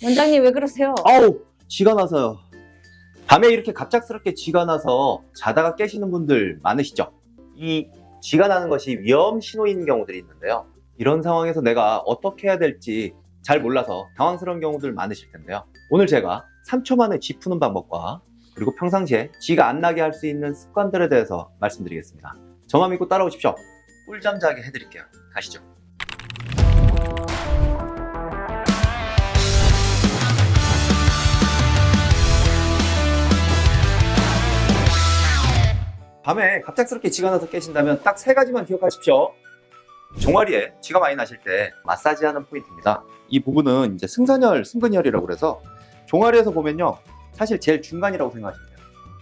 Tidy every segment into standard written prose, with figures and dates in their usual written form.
원장님 왜 그러세요? 아우, 쥐가 나서요. 밤에 이렇게 갑작스럽게 쥐가 나서 자다가 깨시는 분들 많으시죠? 이 쥐가 나는 것이 위험 신호인 경우들이 있는데요. 이런 상황에서 내가 어떻게 해야 될지 잘 몰라서 당황스러운 경우들 많으실 텐데요. 오늘 제가 3초 만에 쥐 푸는 방법과 그리고 평상시에 쥐가 안 나게 할 수 있는 습관들에 대해서 말씀드리겠습니다. 저만 믿고 따라오십시오. 꿀잠 자게 해드릴게요. 가시죠. 밤에 갑작스럽게 쥐가 나서 깨신다면 딱 3가지만 기억하십시오. 종아리에 쥐가 많이 나실 때 마사지하는 포인트입니다. 이 부분은 이제 승산혈, 승근혈이라고 그래서 종아리에서 보면요, 사실 제일 중간이라고 생각하시면 돼요.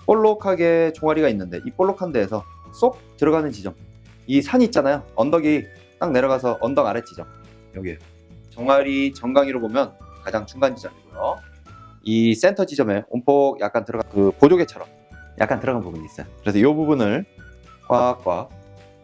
볼록하게 종아리가 있는데 이 볼록한 데에서 쏙 들어가는 지점, 이 산 있잖아요. 언덕이 딱 내려가서 언덕 아래 지점, 여기에요. 종아리 정강이로 보면 가장 중간 지점이고요. 이 센터 지점에 온폭 약간 들어간 그 보조개처럼 약간 들어간 부분이 있어요. 그래서 이 부분을 꽉꽉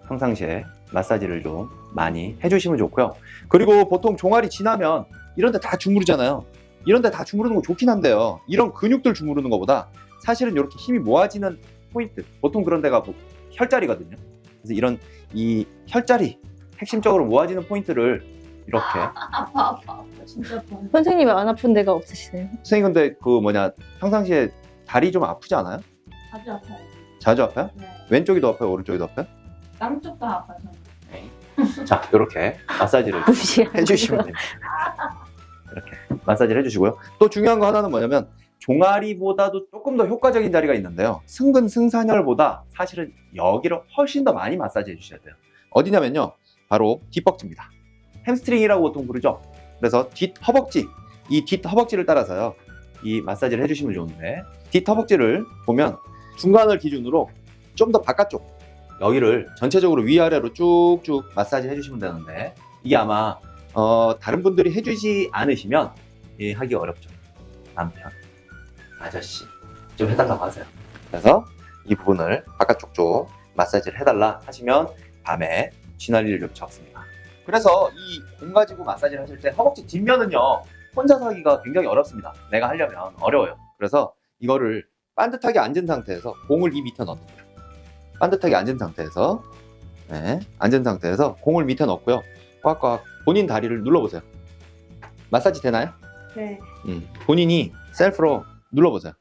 평상시에 마사지를 좀 많이 해주시면 좋고요. 그리고 보통 종아리 지나면 이런 데 다 주무르잖아요. 이런 데 다 주무르는 거 좋긴 한데요. 이런 근육들 주무르는 것보다 사실은 이렇게 힘이 모아지는 포인트, 보통 그런 데가 뭐 혈자리거든요. 그래서 이런 이 혈자리 핵심적으로 모아지는 포인트를 이렇게. 아파 진짜 아파. 선생님 안 아픈 데가 없으시네요? 선생님 근데 그 뭐냐, 평상시에 다리 좀 아프지 않아요? 아주 아파요. 자주 아파요? 네. 왼쪽이 더 아파요? 오른쪽이 더 아파요? 양쪽 다 아파요. 자, 이렇게 마사지를 해주시면 됩니다. 이렇게 마사지를 해주시고요. 또 중요한 거 하나는 뭐냐면 종아리보다도 조금 더 효과적인 자리가 있는데요. 승근, 승산혈보다 사실은 여기를 훨씬 더 많이 마사지 해주셔야 돼요. 어디냐면요, 바로 뒷벅지입니다. 햄스트링이라고 보통 부르죠. 그래서 뒷허벅지, 이 뒷허벅지를 따라서요, 이 마사지를 해주시면 좋은데, 뒷허벅지를 보면 중간을 기준으로 좀 더 바깥쪽, 여기를 전체적으로 위아래로 쭉쭉 마사지 해주시면 되는데, 이게 아마 다른 분들이 해주지 않으시면 하기 어렵죠. 남편, 아저씨 좀 해달라고 하세요. 그래서 이 부분을 바깥쪽 쪽 마사지를 해달라 하시면 밤에 쥐날리를 좀 적습니다. 그래서 이 공 가지고 마사지를 하실 때 허벅지 뒷면은요, 혼자서 하기가 굉장히 어렵습니다. 내가 하려면 어려워요. 그래서 이거를 반듯하게 앉은 상태에서 공을 이 밑에 넣는 거예요. 반듯하게 앉은 상태에서, 네, 앉은 상태에서 공을 밑에 넣고요. 꽉꽉 본인 다리를 눌러보세요. 마사지 되나요? 네. 본인이 셀프로 눌러보세요.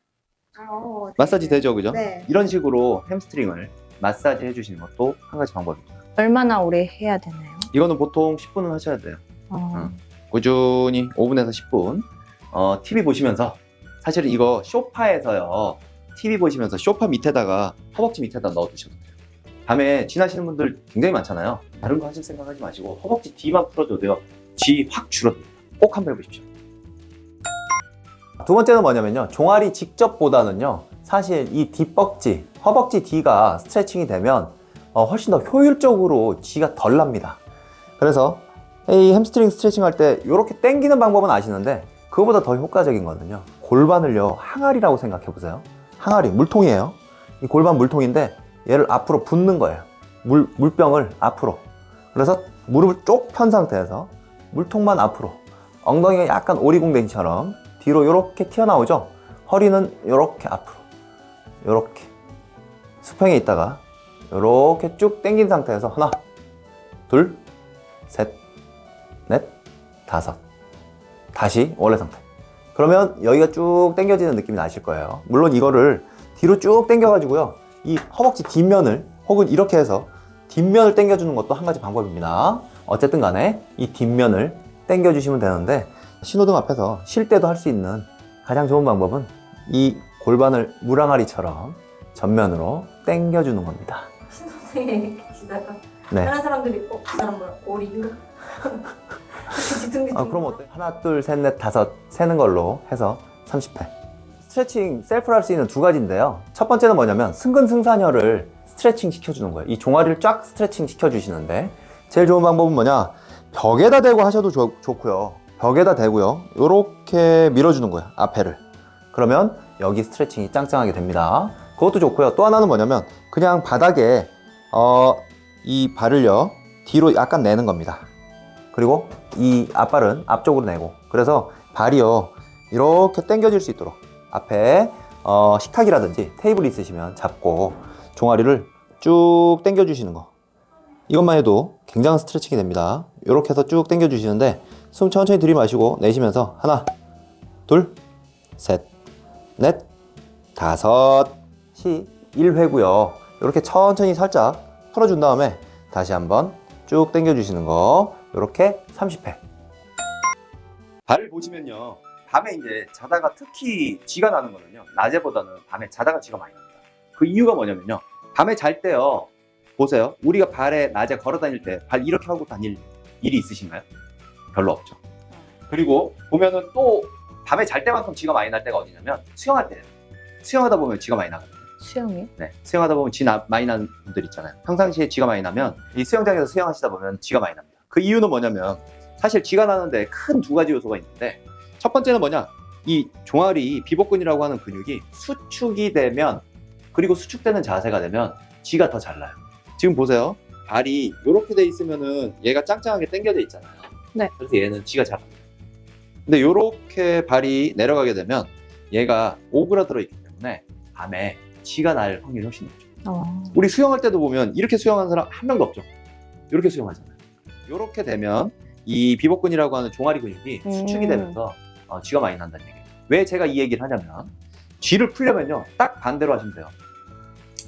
네. 마사지 되죠, 그죠? 네. 이런 식으로 햄스트링을 마사지 해주시는 것도 한 가지 방법입니다. 얼마나 오래 해야 되나요? 이거는 보통 10분은 하셔야 돼요. 꾸준히 5분에서 10분. TV 보시면서, 사실은 이거 소파에서요, TV 보시면서 소파 밑에다가 허벅지 밑에다 넣어두셔도 돼요. 밤에 지나시는 분들 굉장히 많잖아요. 다른 거 하실 생각 하지 마시고 허벅지 뒤만 풀어줘도요, 쥐 확 줄어듭니다. 꼭 한번 해보십시오. 두 번째는 뭐냐면요, 종아리 직접보다는요, 사실 이 뒷벅지, 허벅지 뒤가 스트레칭이 되면 훨씬 더 효율적으로 쥐가 덜 납니다. 그래서 이 햄스트링 스트레칭 할 때 이렇게 당기는 방법은 아시는데 그거보다 더 효과적인 거는요, 골반을요, 항아리라고 생각해 보세요. 항아리, 물통이에요. 이 골반 물통인데 얘를 앞으로 붓는 거예요. 물병을 앞으로. 그래서 무릎을 쭉 편 상태에서 물통만 앞으로, 엉덩이가 약간 오리궁뎅이처럼 뒤로 이렇게 튀어나오죠. 허리는 이렇게 앞으로, 이렇게 수평에 있다가 이렇게 쭉 당긴 상태에서 하나, 둘, 셋, 넷, 다섯. 다시 원래 상태. 그러면 여기가 쭉 당겨지는 느낌이 나실 거예요. 물론 이거를 뒤로 쭉 당겨가지고요, 이 허벅지 뒷면을, 혹은 이렇게 해서 뒷면을 당겨주는 것도 한 가지 방법입니다. 어쨌든 간에 이 뒷면을 당겨주시면 되는데, 신호등 앞에서 쉴 때도 할 수 있는 가장 좋은 방법은 이 골반을 물항아리처럼 전면으로 당겨주는 겁니다. 신선생님 이렇게 지다가 네. 다른 사람들이 그 사람 뭐야? 오리유? 그럼 어때? 하나, 둘, 셋, 넷, 다섯 세는 걸로 해서 30회. 스트레칭 셀프로 할 수 있는 두 가지인데요. 첫 번째는 뭐냐면 승근승산혈을 스트레칭 시켜주는 거예요. 이 종아리를 쫙 스트레칭 시켜주시는데, 제일 좋은 방법은 뭐냐, 벽에다 대고 하셔도 좋고요. 벽에다 대고요, 요렇게 밀어주는 거예요, 앞에를. 그러면 여기 스트레칭이 짱짱하게 됩니다. 그것도 좋고요. 또 하나는 뭐냐면 그냥 바닥에 이 발을요, 뒤로 약간 내는 겁니다. 그리고 이 앞발은 앞쪽으로 내고, 그래서 발이요 이렇게 당겨질 수 있도록 앞에 식탁이라든지 테이블 있으시면 잡고 종아리를 쭉 당겨 주시는 거, 이것만 해도 굉장한 스트레칭이 됩니다. 이렇게 해서 쭉 당겨 주시는데 숨 천천히 들이마시고 내쉬면서 하나, 둘, 셋, 넷, 다섯, 1회고요. 이렇게 천천히 살짝 풀어준 다음에 다시 한번 쭉 당겨 주시는 거, 이렇게 30회. 발을 보시면요, 밤에 이제 자다가 특히 쥐가 나는 거는요, 낮에보다는 밤에 자다가 쥐가 많이 납니다. 그 이유가 뭐냐면요, 밤에 잘 때요, 보세요, 우리가 발에 낮에 걸어 다닐 때 발 이렇게 하고 다닐 일이 있으신가요? 별로 없죠. 그리고 보면은 또 밤에 잘 때만큼 쥐가 많이 날 때가 어디냐면 수영할 때예요. 수영하다 보면 쥐가 많이 나거든요. 수영이요? 네, 수영하다 보면 많이 나는 분들 있잖아요. 평상시에 쥐가 많이 나면 이 수영장에서 수영하시다 보면 쥐가 많이 납니다. 그 이유는 뭐냐면 사실 쥐가 나는데 큰 두 가지 요소가 있는데, 첫 번째는 뭐냐, 이 종아리 비복근이라고 하는 근육이 수축이 되면, 그리고 수축되는 자세가 되면 쥐가 더 잘 나요. 지금 보세요, 발이 이렇게 돼 있으면은 얘가 짱짱하게 당겨져 있잖아요. 네. 그래서 얘는 쥐가 잘 납니다. 근데 이렇게 발이 내려가게 되면 얘가 오그라들어 있기 때문에 밤에 쥐가 날 확률이 훨씬 높죠. 우리 수영할 때도 보면 이렇게 수영하는 사람 한 명도 없죠. 이렇게 수영하잖아요. 이렇게 되면 이 비복근이라고 하는 종아리 근육이 수축이 되면서 쥐가 많이 난다는 얘기예요. 왜 제가 이 얘기를 하냐면, 쥐를 풀려면요 딱 반대로 하시면 돼요.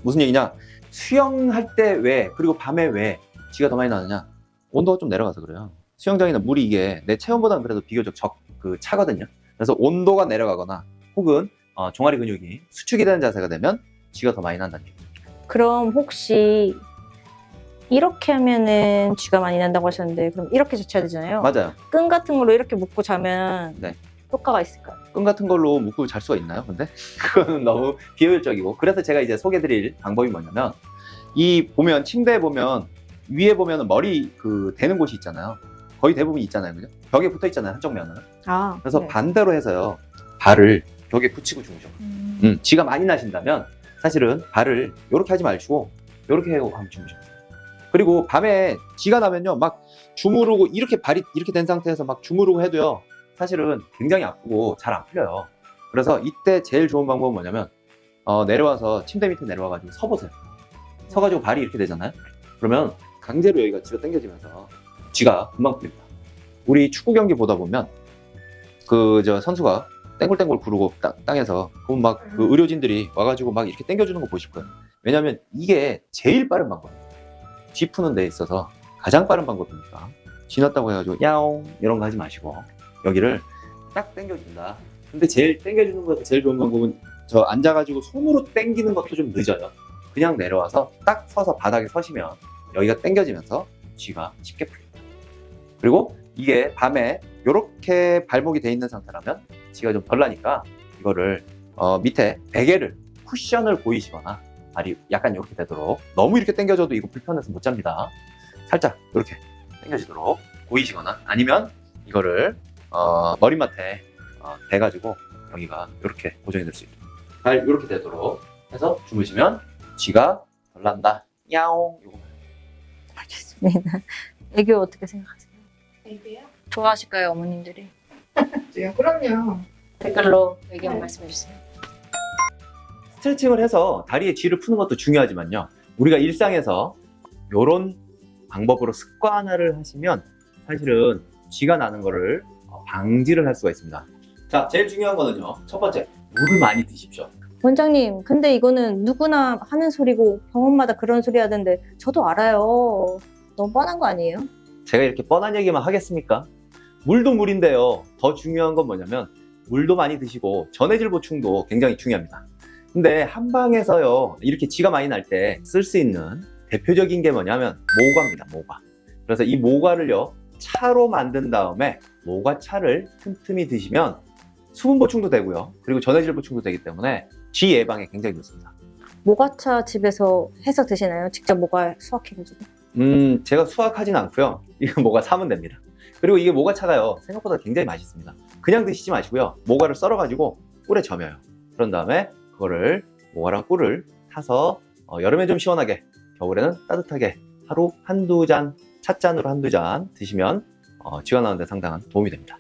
무슨 얘기냐, 수영할 때 왜, 그리고 밤에 왜 쥐가 더 많이 나느냐, 온도가 좀 내려가서 그래요. 수영장에는 물이 이게 내 체온보다는 그래도 비교적 차거든요. 그래서 온도가 내려가거나 혹은 종아리 근육이 수축이 되는 자세가 되면 쥐가 더 많이 난다는 얘기죠. 그럼 혹시 이렇게 하면은 쥐가 많이 난다고 하셨는데, 그럼 이렇게 젖혀야 되잖아요. 맞아요. 끈 같은 걸로 이렇게 묶고 자면 네. 효과가 있을까요? 끈 같은 걸로 묶고 잘 수가 있나요? 근데 그거는 너무 비효율적이고, 그래서 제가 이제 소개드릴 방법이 뭐냐면, 이 보면 침대에 보면 위에 보면 머리 대는 곳이 있잖아요. 거의 대부분 있잖아요, 그죠? 벽에 붙어 있잖아요, 한쪽 면은. 그래서 네. 반대로 해서요 발을 벽에 붙이고 주무셔. 쥐가 많이 나신다면 사실은 발을 이렇게 하지 마시고 이렇게 하고 하면 주무셔. 그리고 밤에 쥐가 나면요 막 주무르고, 이렇게 발이 이렇게 된 상태에서 막 주무르고 해도요 사실은 굉장히 아프고 잘 안 풀려요. 그래서 이때 제일 좋은 방법은 뭐냐면 내려와서 침대 밑에 내려와가지고 서보세요. 서가지고 발이 이렇게 되잖아요. 그러면 강제로 여기가 쥐가 당겨지면서 쥐가 금방 풀립니다. 우리 축구 경기 보다 보면 선수가 땡굴땡굴 구르고 땅에서 그럼 막 그 의료진들이 와가지고 막 이렇게 당겨주는 거 보실 거예요. 왜냐면 이게 제일 빠른 방법이에요. 쥐 푸는 데 있어서 가장 빠른 방법이니까. 쥐 났다고 해가지고 야옹 이런 거 하지 마시고 여기를 딱 당겨준다. 근데 제일 당겨주는 거 제일 좋은 방법은 저 앉아가지고 손으로 당기는 것도 좀 늦어요. 그냥 내려와서 딱 서서 바닥에 서시면 여기가 당겨지면서 쥐가 쉽게 풀립니다. 그리고 이게 밤에 이렇게 발목이 돼 있는 상태라면 쥐가 좀 덜 나니까 이거를 밑에 베개를, 쿠션을 보이시거나 발이 약간 이렇게 되도록, 너무 이렇게 당겨져도 이거 불편해서 못 잡니다. 살짝 이렇게 당겨지도록 보이시거나, 아니면 이거를 머리맡에 대가지고 여기가 이렇게 고정이 될 수 있도록 발 이렇게 되도록 해서 주무시면 쥐가 덜 난다. 야옹. 이거. 알겠습니다. 애교 어떻게 생각하세요? 애기야? 좋아하실까요, 어머님들이? 그럼요. 댓글로 의견 말씀해 주세요. 스트레칭을 해서 다리에 쥐를 푸는 것도 중요하지만요, 우리가 일상에서 이런 방법으로 습관화를 하시면 사실은 쥐가 나는 거를 방지를 할 수가 있습니다. 자, 제일 중요한 거는요, 첫 번째, 물을 많이 드십시오. 원장님, 근데 이거는 누구나 하는 소리고 병원마다 그런 소리 하던데 저도 알아요. 너무 뻔한 거 아니에요? 제가 이렇게 뻔한 얘기만 하겠습니까? 물도 물인데요, 더 중요한 건 뭐냐면 물도 많이 드시고 전해질 보충도 굉장히 중요합니다. 근데 한방에서요 이렇게 쥐가 많이 날 때 쓸 수 있는 대표적인 게 뭐냐면 모과입니다. 모과. 그래서 이 모과를요 차로 만든 다음에 모과차를 틈틈이 드시면 수분 보충도 되고요, 그리고 전해질 보충도 되기 때문에 쥐 예방에 굉장히 좋습니다. 모과차 집에서 해서 드시나요? 직접 모과 수확해가지고? 제가 수확하진 않고요, 이거 모과 사면 됩니다. 그리고 이게 모과차가요 생각보다 굉장히 맛있습니다. 그냥 드시지 마시고요, 모과를 썰어가지고 꿀에 점여요. 그런 다음에 그거를 모과랑 꿀을 타서 여름에 좀 시원하게, 겨울에는 따뜻하게 하루 한두 잔, 찻잔으로 한두 잔 드시면 쥐가 나오는 데 상당한 도움이 됩니다.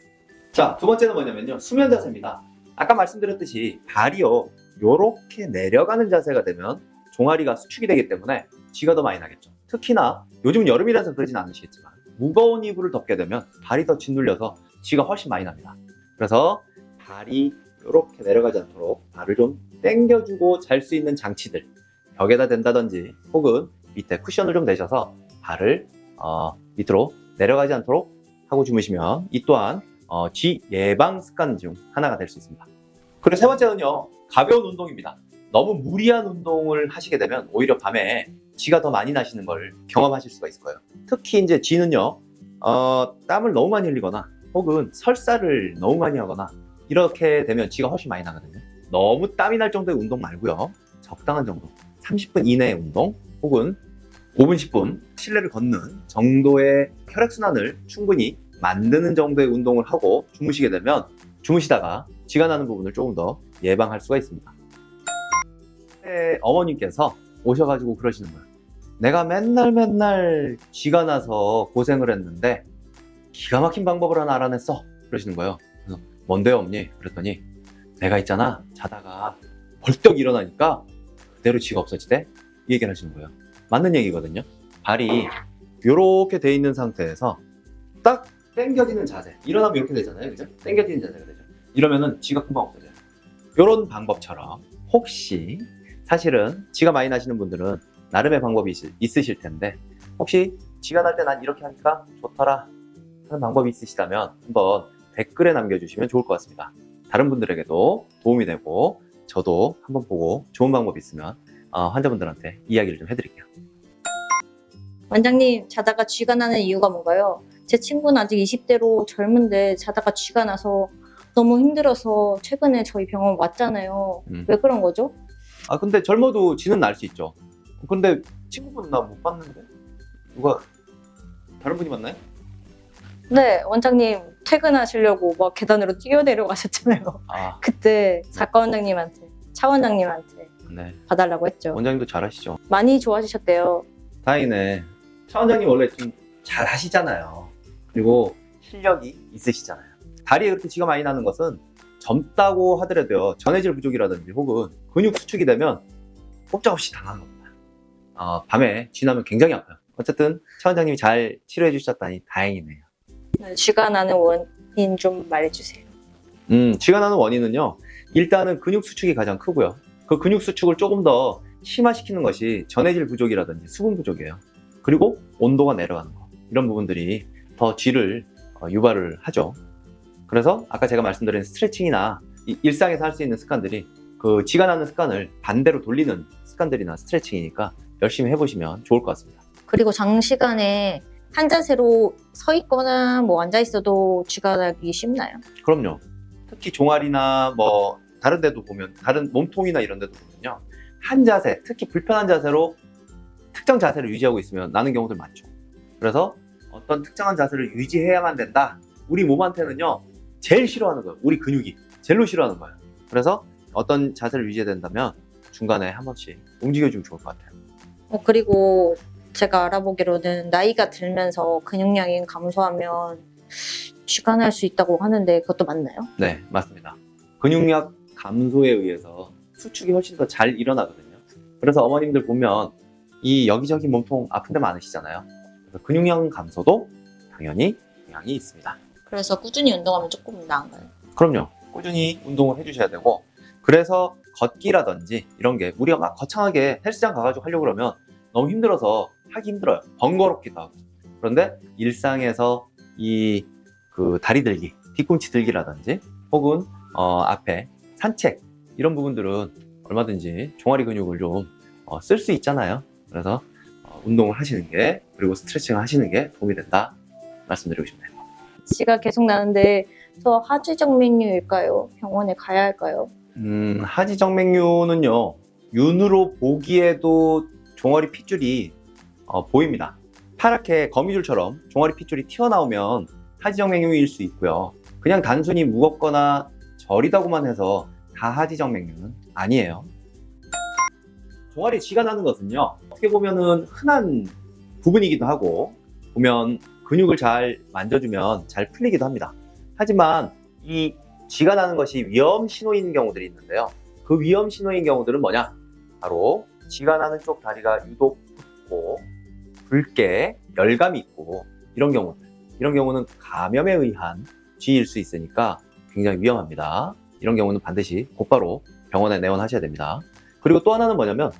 자, 두 번째는 뭐냐면요. 수면 자세입니다. 아까 말씀드렸듯이 발이요. 요렇게 내려가는 자세가 되면 종아리가 수축이 되기 때문에 쥐가 더 많이 나겠죠. 특히나 요즘 여름이라서 그러진 않으시겠지만 무거운 이불을 덮게 되면 발이 더 짓눌려서 쥐가 훨씬 많이 납니다. 그래서 발이 이렇게 내려가지 않도록 발을 좀 당겨주고 잘 수 있는 장치들, 벽에다 댄다든지 혹은 밑에 쿠션을 좀 대셔서 발을 밑으로 내려가지 않도록 하고 주무시면 이 또한 쥐 예방 습관 중 하나가 될 수 있습니다. 그리고 세 번째는요, 가벼운 운동입니다. 너무 무리한 운동을 하시게 되면 오히려 밤에 쥐가 더 많이 나시는 걸 경험하실 수가 있을 거예요. 특히 이제 쥐는요, 땀을 너무 많이 흘리거나 혹은 설사를 너무 많이 하거나 이렇게 되면 쥐가 훨씬 많이 나거든요. 너무 땀이 날 정도의 운동 말고요, 적당한 정도, 30분 이내의 운동 혹은 5분, 10분 실내를 걷는 정도의 혈액순환을 충분히 만드는 정도의 운동을 하고 주무시게 되면 주무시다가 쥐가 나는 부분을 조금 더 예방할 수가 있습니다. 어머님께서 오셔가지고 그러시는 거예요. 내가 맨날 쥐가 나서 고생을 했는데 기가 막힌 방법을 하나 알아냈어. 그러시는 거예요. 그래서 뭔데요, 어머니? 그랬더니 내가 있잖아, 자다가 벌떡 일어나니까 그대로 쥐가 없어지대? 이 얘기를 하시는 거예요. 맞는 얘기거든요. 발이 이렇게 돼 있는 상태에서 딱 당겨지는 자세, 일어나면 이렇게 되잖아요, 그죠? 당겨지는 자세가 되죠. 이러면은 쥐가 금방 없어져요. 이런 방법처럼 혹시 사실은 쥐가 많이 나시는 분들은 나름의 방법이 있으실 텐데 혹시 쥐가 날 때 난 이렇게 하니까 좋더라 하는 방법이 있으시다면 한번 댓글에 남겨주시면 좋을 것 같습니다. 다른 분들에게도 도움이 되고 저도 한번 보고 좋은 방법이 있으면 환자분들한테 이야기를 좀 해드릴게요. 원장님, 자다가 쥐가 나는 이유가 뭔가요? 제 친구는 아직 20대로 젊은데 자다가 쥐가 나서 너무 힘들어서 최근에 저희 병원 왔잖아요. 왜 그런 거죠? 근데 젊어도 쥐는 날 수 있죠. 근데 친구분 나 못 봤는데? 누가 다른 분이 맞나요? 네, 원장님 퇴근하시려고 막 계단으로 뛰어내려가셨잖아요. 그때 작가 원장님한테, 차 원장님한테 네. 봐달라고 했죠. 원장님도 잘하시죠. 많이 좋아지셨대요. 다행이네. 차 원장님 원래 좀 잘하시잖아요. 그리고 실력이 있으시잖아요. 다리에 그렇게 쥐가 많이 나는 것은 젊다고 하더라도요, 전해질 부족이라든지 혹은 근육 수축이 되면 꼼짝없이 당하는 겁니다. 밤에 쥐 나면 굉장히 아파요. 어쨌든 차 원장님이 잘 치료해 주셨다니 다행이네요. 네, 쥐가 나는 원인 좀 말해주세요. 쥐가 나는 원인은요, 일단은 근육 수축이 가장 크고요. 그 근육 수축을 조금 더 심화시키는 것이 전해질 부족이라든지 수분 부족이에요. 그리고 온도가 내려가는 거, 이런 부분들이 더 쥐를 유발을 하죠. 그래서 아까 제가 말씀드린 스트레칭이나 일상에서 할 수 있는 습관들이 그 쥐가 나는 습관을 반대로 돌리는 습관들이나 스트레칭이니까 열심히 해보시면 좋을 것 같습니다. 그리고 장시간에 한 자세로 서 있거나 뭐 앉아 있어도 쥐가 나기 쉽나요? 그럼요. 특히 종아리나 뭐 다른 데도 보면, 다른 몸통이나 이런 데도 보면요, 한 자세, 특히 불편한 자세로 특정 자세를 유지하고 있으면 나는 경우들 많죠. 그래서 어떤 특정한 자세를 유지해야만 된다. 우리 몸한테는요, 제일 싫어하는 거예요. 우리 근육이 제일로 싫어하는 거예요. 그래서 어떤 자세를 유지해야 된다면 중간에 한 번씩 움직여주면 좋을 것 같아요. 그리고 제가 알아보기로는 나이가 들면서 근육량이 감소하면 쥐가 날 수 있다고 하는데 그것도 맞나요? 네, 맞습니다. 근육량 감소에 의해서 수축이 훨씬 더 잘 일어나거든요. 그래서 어머님들 보면 이 여기저기 몸통 아픈 데 많으시잖아요. 그래서 근육량 감소도 당연히 영향이 있습니다. 그래서 꾸준히 운동하면 조금 나은가요? 그럼요. 꾸준히 운동을 해주셔야 되고, 그래서 걷기라든지 이런 게 우리가 막 거창하게 헬스장 가가지고 하려고 그러면 너무 힘들어서 하기 힘들어요. 번거롭기도 하고. 그런데 일상에서 이 그 다리 들기, 뒤꿈치 들기라든지 혹은 앞에 산책, 이런 부분들은 얼마든지 종아리 근육을 좀 쓸 수 있잖아요. 그래서 운동을 하시는 게, 그리고 스트레칭을 하시는 게 도움이 된다 말씀드리고 싶네요. 쥐가 계속 나는데 저 하지정맥류일까요? 병원에 가야 할까요? 하지정맥류는요, 윤으로 보기에도 종아리 핏줄이 보입니다. 파랗게 거미줄처럼 종아리 핏줄이 튀어나오면 하지정맥류일 수 있고요. 그냥 단순히 무겁거나 저리다고만 해서 다 하지정맥류는 아니에요. 종아리에 쥐가 나는 것은요, 어떻게 보면은 흔한 부분이기도 하고, 보면 근육을 잘 만져주면 잘 풀리기도 합니다. 하지만 이 쥐가 나는 것이 위험 신호인 경우들이 있는데요. 그 위험 신호인 경우들은 뭐냐? 바로 쥐가 나는 쪽 다리가 유독 붓고 붉게 열감이 있고 이런 경우는 감염에 의한 쥐일 수 있으니까 굉장히 위험합니다. 이런 경우는 반드시 곧바로 병원에 내원하셔야 됩니다. 그리고 또 하나는 뭐냐면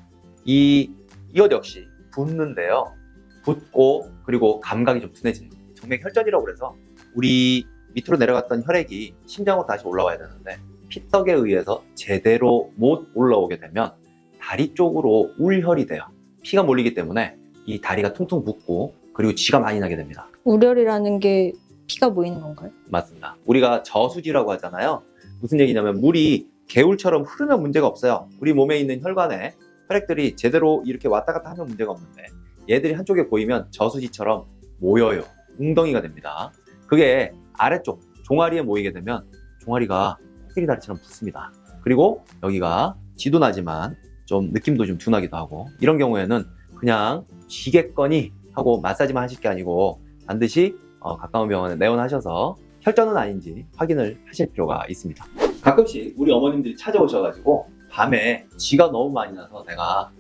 이것 역시 붓는데요. 붓고 그리고 감각이 좀 둔해져요. 정맥 혈전이라고 그래서 우리 밑으로 내려갔던 혈액이 심장으로 다시 올라와야 되는데 피떡에 의해서 제대로 못 올라오게 되면 다리 쪽으로 울혈이 돼요. 피가 몰리기 때문에 이 다리가 퉁퉁 붓고 그리고 쥐가 많이 나게 됩니다. 우렬이라는 게 피가 모이는 건가요? 맞습니다. 우리가 저수지라고 하잖아요. 무슨 얘기냐면 물이 개울처럼 흐르면 문제가 없어요. 우리 몸에 있는 혈관에 혈액들이 제대로 이렇게 왔다 갔다 하면 문제가 없는데 얘들이 한쪽에 보이면 저수지처럼 모여요. 웅덩이가 됩니다. 그게 아래쪽 종아리에 모이게 되면 종아리가 코끼리 다리처럼 붓습니다. 그리고 여기가 쥐도 나지만 좀 느낌도 좀 둔하기도 하고 이런 경우에는 그냥 쥐겠거니 하고 마사지만 하실 게 아니고 반드시 가까운 병원에 내원하셔서 혈전은 아닌지 확인을 하실 필요가 있습니다. 가끔씩 우리 어머님들이 찾아오셔가지고 밤에 쥐가 너무 많이 나서 내가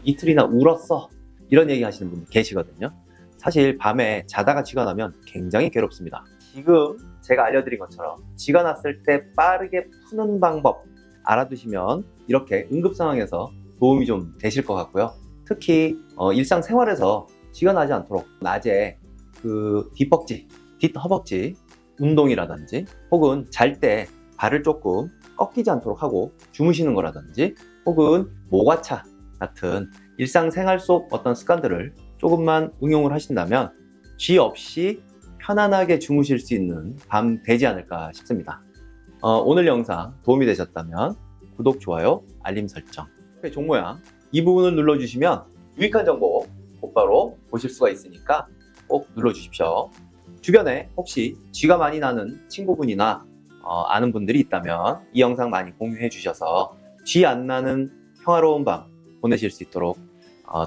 이틀이나 울었어 이런 얘기 하시는 분들 계시거든요. 사실 밤에 자다가 쥐가 나면 굉장히 괴롭습니다. 지금 제가 알려드린 것처럼 쥐가 났을 때 빠르게 푸는 방법 알아두시면 이렇게 응급 상황에서 도움이 좀 되실 것 같고요. 특히 일상생활에서 쥐가 나지 않도록 낮에 그 뒷벅지, 뒷허벅지 운동이라든지 혹은 잘 때 발을 조금 꺾이지 않도록 하고 주무시는 거라든지 혹은 모과차 같은 일상생활 속 어떤 습관들을 조금만 응용을 하신다면 쥐 없이 편안하게 주무실 수 있는 밤 되지 않을까 싶습니다. 오늘 영상 도움이 되셨다면 구독, 좋아요, 알림 설정, 종 모양 이 부분을 눌러주시면 유익한 정보 곧바로 보실 수가 있으니까 꼭 눌러주십시오. 주변에 혹시 쥐가 많이 나는 친구분이나 아는 분들이 있다면 이 영상 많이 공유해 주셔서 쥐 안 나는 평화로운 밤 보내실 수 있도록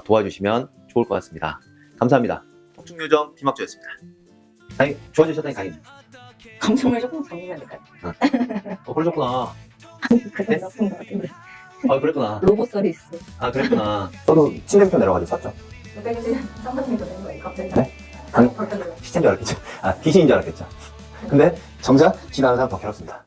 도와주시면 좋을 것 같습니다. 감사합니다. 통증요정 김학주였습니다. 좋아지셨다니 다행입니다. 감성을 조금 잡으면 될까요? 그러셨구나. 그게 나쁜 것 같은데. 그랬구나. 로봇 서비스. 그랬구나. 저도 침대부터 내려가지고 샀죠. 그때 상관님도 된 거예요, 갑자기. 네? 바로 바뀌었어요. 시체인 줄 알았겠죠. 귀신인 줄 알았겠죠. 근데 정작 지나는 사람 더 괴롭습니다.